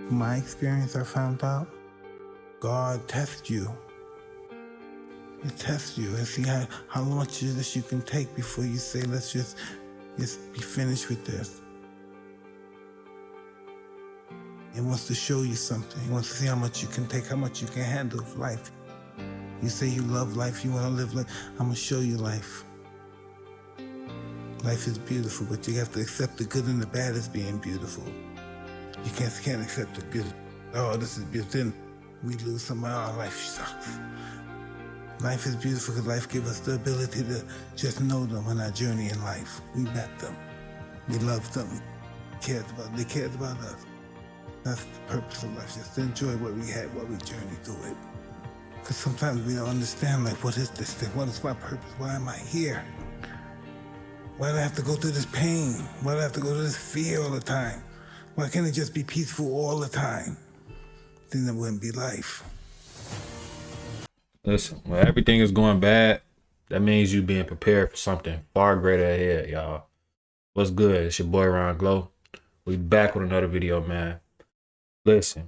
From my experience, I found out God tests you. He tests you and see how much of this you can take before you say, let's just be finished with this. He wants to show you something. He wants to see how much you can take, how much you can handle of life. You say you love life, you want to live life. I'm going to show you life. Life is beautiful, but you have to accept the good and the bad as being beautiful. You can't accept the good. Oh, this is beautiful. Then we lose somebody. Oh, life sucks. Life is beautiful because life gives us the ability to just know them on our journey in life. We met them. We loved them. They cared about us. That's the purpose of life, just to enjoy what we had while we journeyed through it. Because sometimes we don't understand, like, what is this thing? What is my purpose? Why am I here? Why do I have to go through this pain? Why do I have to go through this fear all the time? Why can't it just be peaceful all the time? Then it wouldn't be life. Listen, when everything is going bad, that means you being prepared for something far greater ahead, y'all. What's good? It's your boy Rongloo. We back with another video, man. Listen,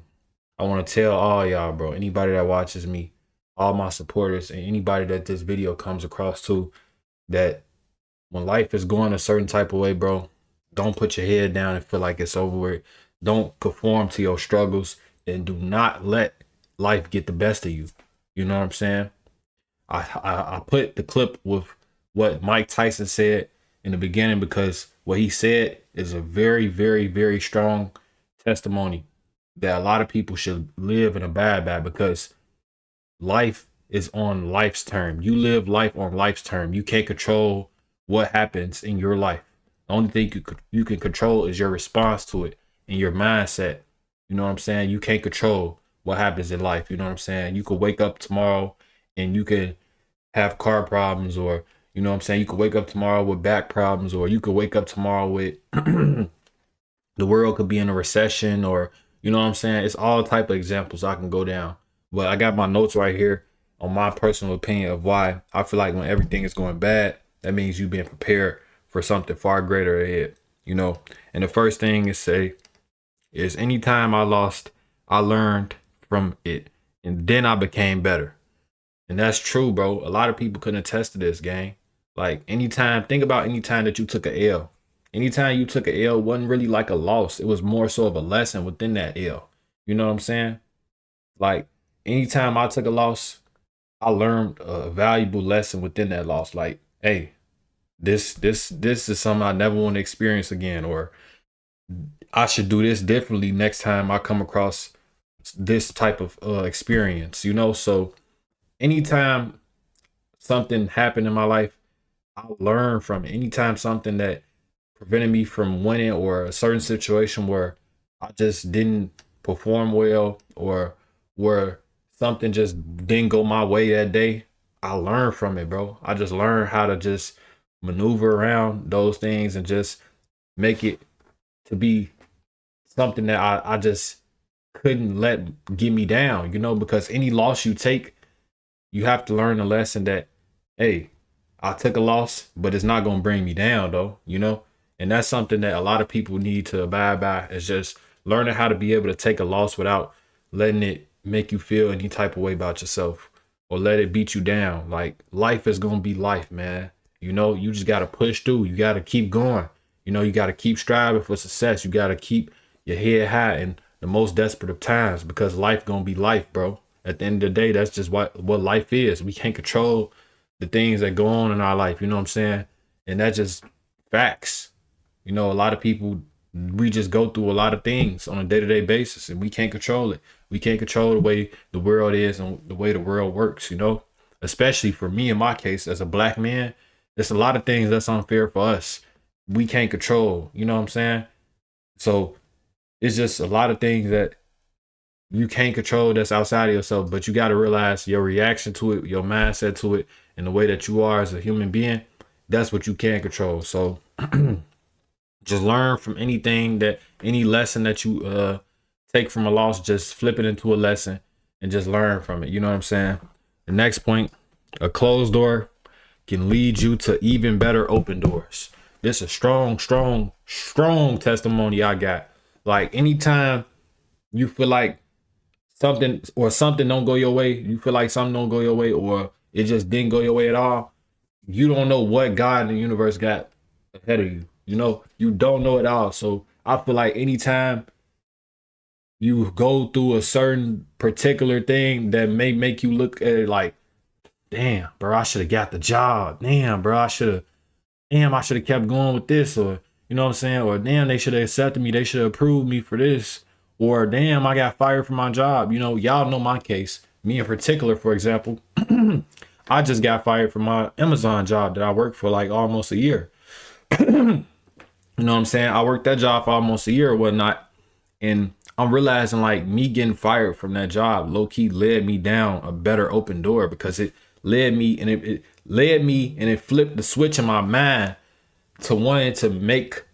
I want to tell all y'all, bro, anybody that watches me, all my supporters, and anybody that this video comes across to, that when life is going a certain type of way, bro, don't put your head down and feel like it's over with. Don't conform to your struggles, and do not let life get the best of you. You know what I'm saying? I put the clip with what Mike Tyson said in the beginning because what he said is a very, very, very strong testimony that a lot of people should live and abide by, because life is on life's term. You live life on life's term. You can't control what happens in your life. The only thing you can control is your response to it and your mindset. You know what I'm saying? You can't control what happens in life. You know what I'm saying? You could wake up tomorrow and you could have car problems, or, you know what I'm saying, you could wake up tomorrow with back problems, or you could wake up tomorrow with the world could be in a recession, or, you know what I'm saying? It's all type of examples I can go down. But I got my notes right here on my personal opinion of why I feel like when everything is going bad, that means you being prepared for something far greater ahead, you know? And the first thing is anytime I lost, I learned from it, and then I became better. And that's true, bro. A lot of people couldn't attest to this, gang. Like, think about any time that you took a L. Anytime you took a L wasn't really like a loss. It was more so of a lesson within that L. You know what I'm saying? Like, anytime I took a loss, I learned a valuable lesson within that loss. Like, hey, this is something I never want to experience again, or I should do this differently next time I come across this type of experience, you know? So anytime something happened in my life, I learned from it. Anytime something that prevented me from winning, or a certain situation where I just didn't perform well, or where something just didn't go my way that day, I learned from it, bro. I just learned how to just maneuver around those things and just make it to be something that I just couldn't let get me down, you know, because any loss you take, you have to learn a lesson that, hey, I took a loss, but it's not going to bring me down, though, you know? And that's something that a lot of people need to abide by, is just learning how to be able to take a loss without letting it make you feel any type of way about yourself, or let it beat you down. Like, life is going to be life, man. You know, you just got to push through. You got to keep going. You know, you got to keep striving for success. You got to keep your head high in the most desperate of times, because life going to be life, bro. At the end of the day, that's just what life is. We can't control the things that go on in our life, you know what I'm saying? And that's just facts. You know, a lot of people, we just go through a lot of things on a day-to-day basis, and we can't control it. We can't control the way the world is and the way the world works, you know? Especially for me, in my case, as a black man, there's a lot of things that's unfair for us. We can't control, you know what I'm saying? So it's just a lot of things that you can't control that's outside of yourself, but you got to realize your reaction to it, your mindset to it, and the way that you are as a human being, that's what you can control. So just learn from any lesson that you take from a loss, just flip it into a lesson and just learn from it. You know what I'm saying? The next point, a closed door can lead you to even better open doors. This is a strong testimony I got. Like, anytime you feel like something don't go your way, you feel like something don't go your way, or it just didn't go your way at all, you don't know what God in the universe got ahead of you. You know, you don't know it all. So I feel like anytime you go through a certain particular thing that may make you look at it like, damn, bro, I should have got the job. Damn, I should have kept going with this, or you know what I'm saying? Or damn, they should have accepted me. They should have approved me for this. Or damn, I got fired from my job. You know, y'all know my case. Me in particular, for example, I just got fired from my Amazon job that I worked for like almost a year. You know what I'm saying? I worked that job for almost a year or whatnot. And I'm realizing like me getting fired from that job low key led me down a better open door, because it led me and it led me and it flipped the switch in my mind to wanting to make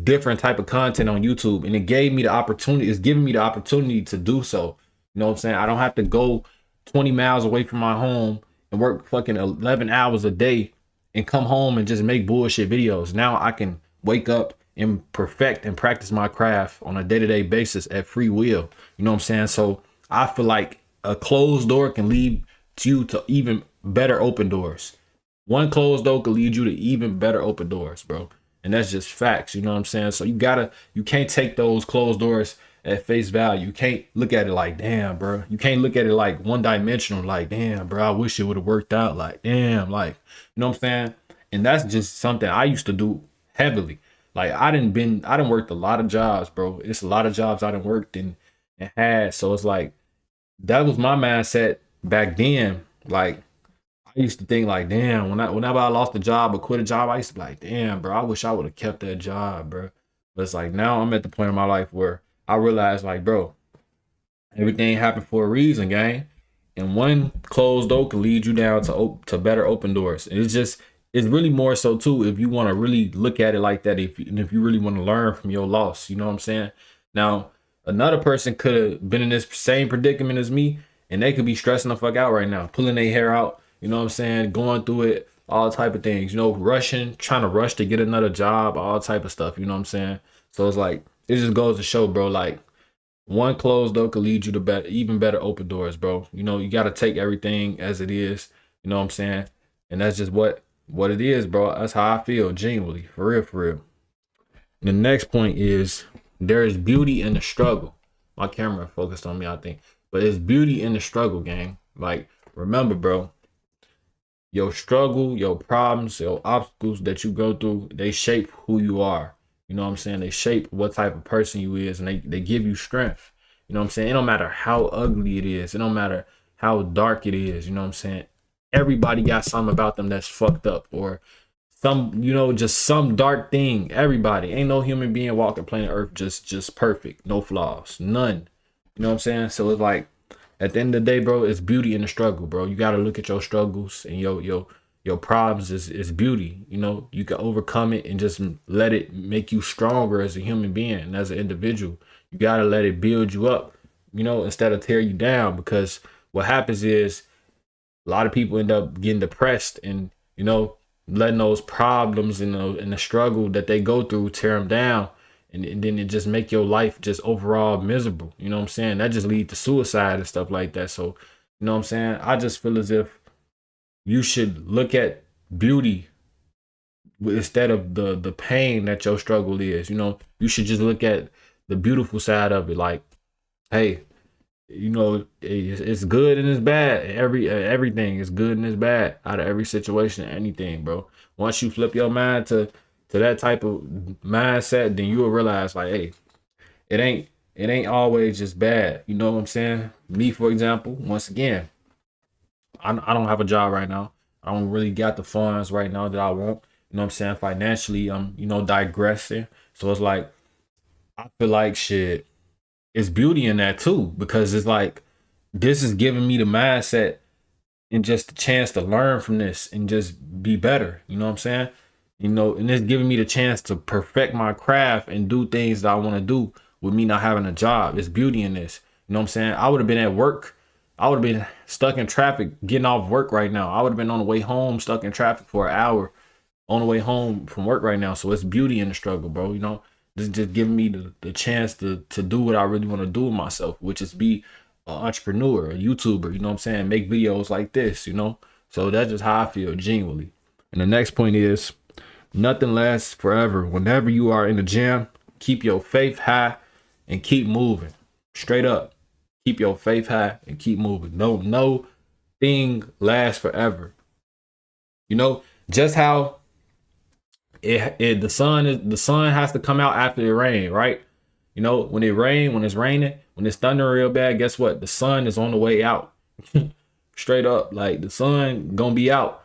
different type of content on YouTube. And it gave me the opportunity, it's giving me the opportunity to do so. You know what I'm saying? I don't have to go 20 miles away from my home and work fucking 11 hours a day and come home and just make bullshit videos. Now I can wake up and perfect and practice my craft on a day-to-day basis at free will. You know what I'm saying? So I feel like a closed door can lead you to even better open doors. One closed door could lead you to even better open doors, bro. And that's just facts. You know what I'm saying? So you can't take those closed doors at face value. You can't look at it like, damn, bro. You can't look at it like one dimensional, like, damn, bro, I wish it would have worked out. Like, damn, like, you know what I'm saying? And that's just something I used to do heavily. Like I didn't worked a lot of jobs, bro. It's a lot of jobs I didn't worked and had. So it's like that was my mindset back then. Like I used to think like, damn, whenever I lost a job or quit a job, I used to be like, damn, bro, I wish I would have kept that job, bro. But it's like now I'm at the point in my life where I realize like, bro, everything happened for a reason, gang. And one closed door can lead you down to better open doors. And it's really more so too if you want to really look at it like that. If you really want to learn from your loss, you know what I'm saying? Now another person could have been in this same predicament as me, and they could be stressing the fuck out right now, pulling their hair out. You know what I'm saying? Going through it, all type of things. You know, rushing, trying to rush to get another job, all type of stuff. You know what I'm saying? So it's like it just goes to show, bro. Like one closed door could lead you to better, even better open doors, bro. You know, you got to take everything as it is. You know what I'm saying? And that's just what it is, bro. That's how I feel, genuinely, for real, for real. The next point is there is beauty in the struggle. My camera focused on me, I think, but it's beauty in the struggle, gang. Like, remember, bro, your struggle, your problems, your obstacles that you go through, they shape who you are. You know what I'm saying? They shape what type of person you is, and they give you strength. You know what I'm saying? It don't matter how ugly it is. It don't matter how dark it is. You know what I'm saying? Everybody got something about them that's fucked up, or some, you know, just some dark thing. Everybody. Ain't no human being walking planet Earth just perfect. No flaws. None. You know what I'm saying? So it's like at the end of the day, bro, it's beauty in the struggle, bro. You gotta look at your struggles and your problems is beauty. You know, you can overcome it and just let it make you stronger as a human being and as an individual. You gotta let it build you up, you know, instead of tear you down. Because what happens is a lot of people end up getting depressed and, you know, letting those problems and the struggle that they go through tear them down. And then it just make your life just overall miserable. You know what I'm saying? That just lead to suicide and stuff like that. So, you know what I'm saying? I just feel as if you should look at beauty instead of the pain that your struggle is. You know, you should just look at the beautiful side of it. Like, hey, you know, it's good and it's bad. Everything is good and it's bad out of every situation, anything, bro. Once you flip your mind to that type of mindset, then you will realize like, hey, it ain't always just bad. You know what I'm saying? Me, for example, once again, I don't have a job right now. I don't really got the funds right now that I want. You know what I'm saying? Financially, I'm, you know, digressing. So it's like I feel like shit. It's beauty in that too, because it's like this is giving me the mindset and just the chance to learn from this and just be better. You know what I'm saying? You know, and it's giving me the chance to perfect my craft and do things that I want to do with me not having a job. It's beauty in this. You know what I'm saying? I would have been at work. I would have been stuck in traffic getting off work right now. I would have been on the way home stuck in traffic for an hour on the way home from work right now. So it's beauty in the struggle, bro. You know, just giving me the chance to do what I really want to do with myself, which is be an entrepreneur, a YouTuber, you know what I'm saying? Make videos like this, you know? So that's just how I feel genuinely. And the next point is nothing lasts forever. Whenever you are in the gym, keep your faith high and keep moving. Straight up. Keep your faith high and keep moving. No thing lasts forever. You know, just how the sun has to come out after it rain, right? You know, when it's raining, when it's thundering real bad, guess what? The sun is on the way out. Straight up, like the sun gonna be out.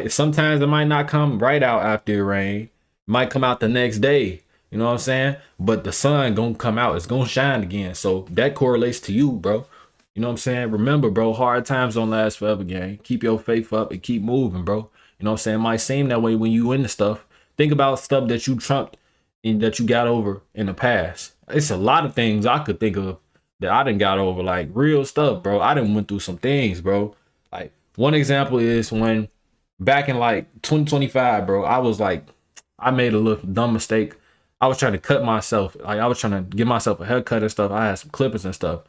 Sometimes it might not come right out after it rain. It might come out the next day. You know what I'm saying? But the sun gonna come out. It's gonna shine again. So that correlates to you, bro. You know what I'm saying? Remember, bro, hard times don't last forever, gang. Keep your faith up and keep moving, bro. You know what I'm saying? It might seem that way when you into stuff. Think about stuff that you trumped and that you got over in the past. It's a lot of things I could think of that I done got over, like real stuff, bro. I done went through some things, bro. Like one example is when back in like 2025, bro, I made a little dumb mistake. I was trying to cut myself. Like I was trying to give myself a haircut and stuff. I had some clippers and stuff.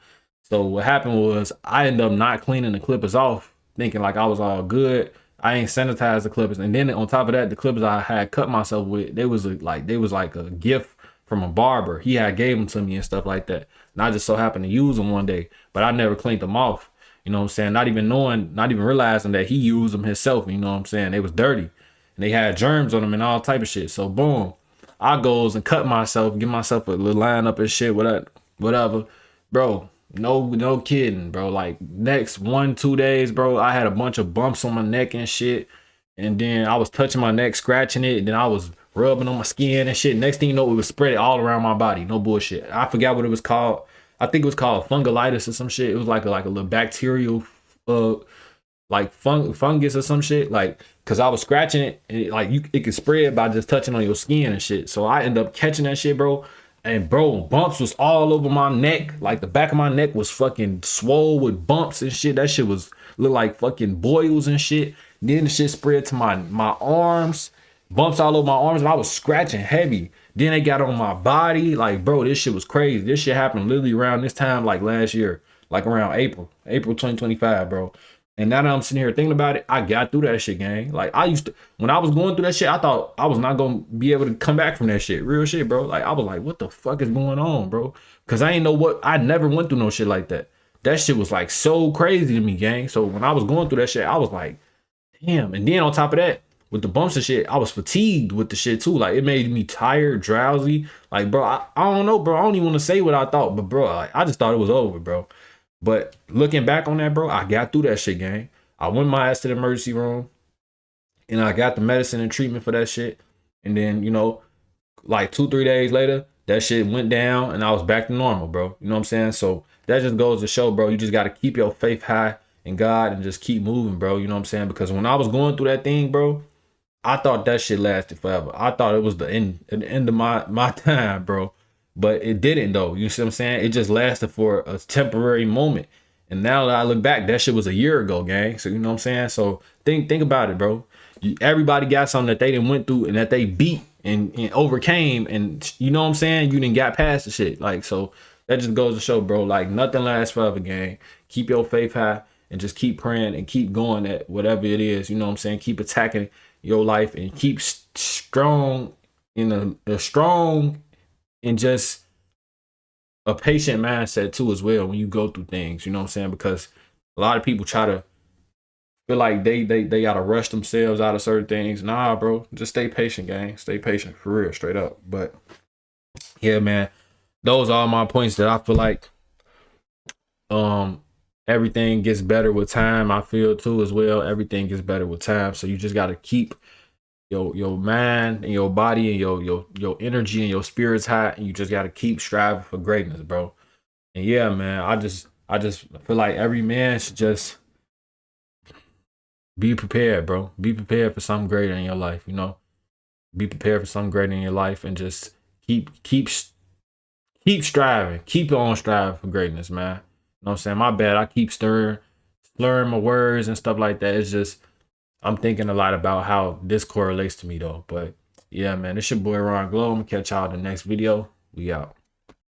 So what happened was I ended up not cleaning the clippers off, thinking like I was all good. I ain't sanitized the clippers, and then on top of that, the clippers I had cut myself with, they was like a gift from a barber. He had gave them to me and stuff like that, and I just so happened to use them one day, but I never cleaned them off. You know what I'm saying? Not even realizing that he used them himself. You know what I'm saying? They was dirty, and they had germs on them and all type of shit. So boom, I goes and cut myself, give myself a little line up and shit, whatever, bro. No kidding, bro. Like next 1-2 days, bro, I had a bunch of bumps on my neck and shit. And then I was touching my neck, scratching it, and then I was rubbing on my skin and shit. Next thing you know, it was spread all around my body. No bullshit. I forgot what it was called. I think it was called fungolitis or some shit. It was like a little bacterial like fungus or some shit, like because I was scratching it, and it could spread by just touching on your skin and shit. So I ended up catching that shit, bro. And bro, bumps was all over my neck. Like the back of my neck was fucking swole with bumps and shit. That shit was look like fucking boils and shit. Then the shit spread to my arms, bumps all over my arms, and I was scratching heavy. Then they got on my body. Like, bro, this shit was crazy. This shit happened literally around this time, like last year, like around April 2025, bro. And now that I'm sitting here thinking about it, I got through that shit, gang. Like I used to, when I was going through that shit, I thought I was not gonna be able to come back from that shit. Real shit, bro. Like I was like, what the fuck is going on, bro? Cause I ain't know I never went through no shit like that. That shit was like so crazy to me, gang. So when I was going through that shit, I was like, damn. And then on top of that, with the bumps and shit, I was fatigued with the shit too. Like it made me tired, drowsy. Like, bro, I don't know, bro. I don't even want to say what I thought, but bro, I just thought it was over, bro. But looking back on that, bro, I got through that shit, gang. I went my ass to the emergency room and I got the medicine and treatment for that shit. And then, you know, like 2-3 days later, that shit went down and I was back to normal, bro. You know what I'm saying? So that just goes to show, bro, you just got to keep your faith high in God and just keep moving, bro. You know what I'm saying? Because when I was going through that thing, bro, I thought that shit lasted forever. I thought it was the end of my time, bro. But it didn't though. You see what I'm saying? It just lasted for a temporary moment. And now that I look back, that shit was a year ago, gang. So you know what I'm saying? So think about it, bro. Everybody got something that they didn't went through and that they beat and overcame. And you know what I'm saying? You didn't got past the shit. Like, so that just goes to show, bro, like nothing lasts forever, gang. Keep your faith high and just keep praying and keep going at whatever it is. You know what I'm saying? Keep attacking your life and keep strong in a strong and just a patient mindset too as well when you go through things. You know what I'm saying? Because a lot of people try to feel like they gotta rush themselves out of certain things. Nah, bro, just stay patient, gang. Stay patient for real, straight up. But yeah, man, those are my points that I feel like everything gets better with time. I feel too as well. Everything gets better with time. So you just gotta keep your mind and your body and your energy and your spirits high, and you just gotta keep striving for greatness, bro. And yeah, man, I just feel like every man should just be prepared, bro. Be prepared for something greater in your life, you know. Be prepared for something greater in your life and just keep striving. Keep on striving for greatness, man. You know what I'm saying? My bad. I keep slurring my words and stuff like that. It's just I'm thinking a lot about how this correlates to me though. But Yeah, man. It's your boy Rongloo. I'm gonna catch y'all in the next video. We out.